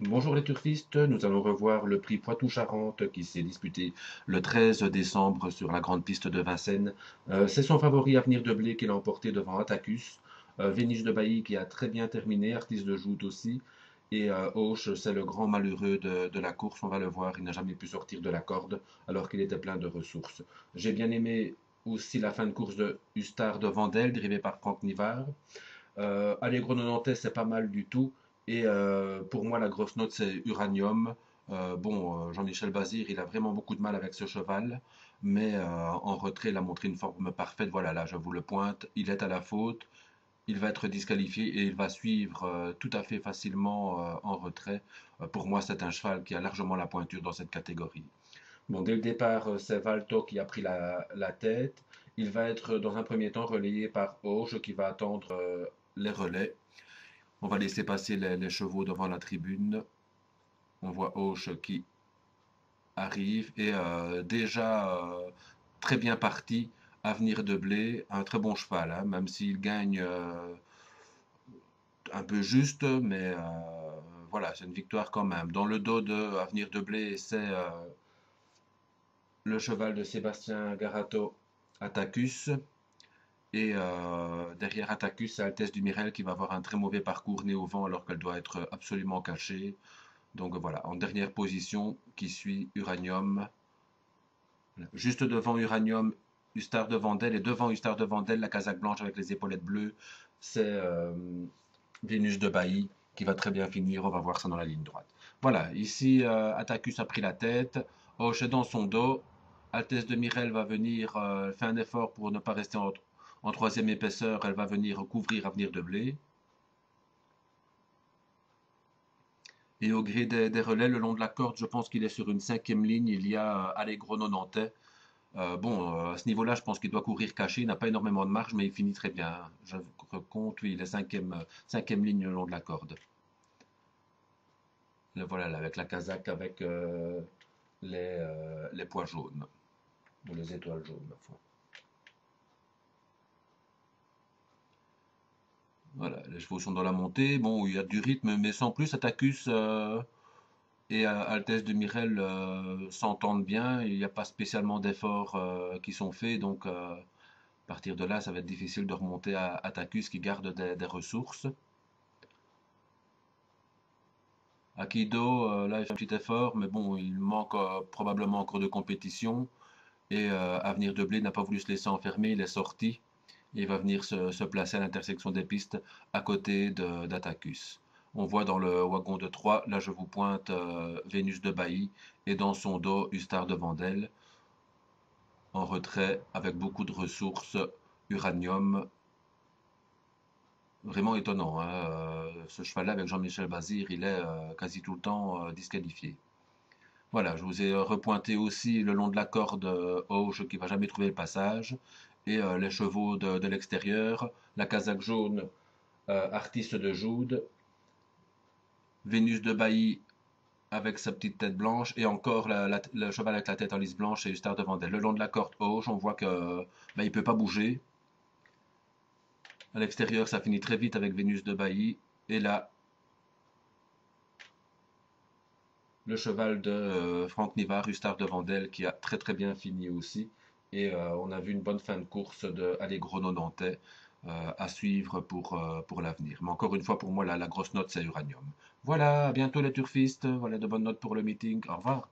Bonjour les turfistes, nous allons revoir le prix Poitou-Charentes qui s'est disputé le 13 décembre sur la grande piste de Vincennes. C'est son favori Avenir de Blé qui l'a emporté devant Attacus, Vénice de Bailly qui a très bien terminé, Artiste de Joute aussi, et Auch, c'est le grand malheureux de la course, on va le voir, il n'a jamais pu sortir de la corde alors qu'il était plein de ressources. J'ai bien aimé aussi la fin de course de Ustaр de Vandel, drivé par Franck Nivard. Allegro 90, c'est pas mal du tout. Et pour moi, la grosse note, c'est Uranium. Jean-Michel Bazir, il a vraiment beaucoup de mal avec ce cheval, mais en retrait, il a montré une forme parfaite. Voilà, là, je vous le pointe. Il est à la faute, il va être disqualifié et il va suivre tout à fait facilement en retrait. Pour moi, c'est un cheval qui a largement la pointure dans cette catégorie. Bon, dès le départ, c'est Valto qui a pris la tête. Il va être dans un premier temps relayé par Auge qui va attendre les relais. On va laisser passer les chevaux devant la tribune. On voit Auch qui arrive et déjà très bien parti. Avenir de Blé, un très bon cheval, hein, même s'il gagne un peu juste, mais voilà, c'est une victoire quand même. Dans le dos de Avenir de Blé, c'est le cheval de Sébastien Garato, Attacus. Et derrière Attacus, c'est Altesse du Mirel qui va avoir un très mauvais parcours nez au vent alors qu'elle doit être absolument cachée. Donc voilà, en dernière position, qui suit Uranium. Juste devant Uranium, Ustaр de Vandel. Et devant Ustar de Vandel, la casaque blanche avec les épaulettes bleues, c'est Vénus de Bailly qui va très bien finir. On va voir ça dans la ligne droite. Voilà, ici, Attacus a pris la tête. Hoche est dans son dos. Altesse de Mirel va venir, fait un effort pour ne pas rester en troisième épaisseur. Elle va venir couvrir Avenir de Blé. Et au gré des relais, le long de la corde, je pense qu'il est sur une cinquième ligne. Il y a Allegro Nantais. À ce niveau-là, je pense qu'il doit courir caché. Il n'a pas énormément de marge, mais il finit très bien. Je compte, oui, il est cinquième ligne le long de la corde. Le voilà, là, avec la casaque, avec les pois jaunes, ou les étoiles jaunes. Enfin. Voilà, les chevaux sont dans la montée. Bon, il y a du rythme, mais sans plus. Attacus et Altesse de Mirel s'entendent bien. Il n'y a pas spécialement d'efforts qui sont faits, donc à partir de là, ça va être difficile de remonter à Attacus qui garde des ressources. Akido, là, il fait un petit effort, mais bon, il manque probablement encore de compétition. Et Avenir de Blé n'a pas voulu se laisser enfermer, il est sorti. Et il va venir se placer à l'intersection des pistes à côté d'Attacus. On voit dans le wagon de 3, là je vous pointe Vénus de Bailly et dans son dos Ustar de Vandel en retrait avec beaucoup de ressources, uranium. Vraiment étonnant, hein, ce cheval-là avec Jean-Michel Bazir, il est quasi tout le temps disqualifié. Voilà, je vous ai repointé aussi le long de la corde Auge qui va jamais trouver le passage et les chevaux de l'extérieur, la casaque jaune Artiste de Joude, Vénus de Bailly avec sa petite tête blanche et encore le cheval avec la tête en lisse blanche et Ustar de Vandel. Le long de la corde Auge, on voit que il peut pas bouger. À l'extérieur, ça finit très vite avec Vénus de Bailly et là, le cheval de Franck Nivard, Ustar de Vandel, qui a très très bien fini aussi. Et on a vu une bonne fin de course de Allegro Nantais à suivre pour l'avenir. Mais encore une fois, pour moi, la grosse note, c'est Uranium. Voilà, à bientôt les turfistes. Voilà de bonnes notes pour le meeting. Au revoir.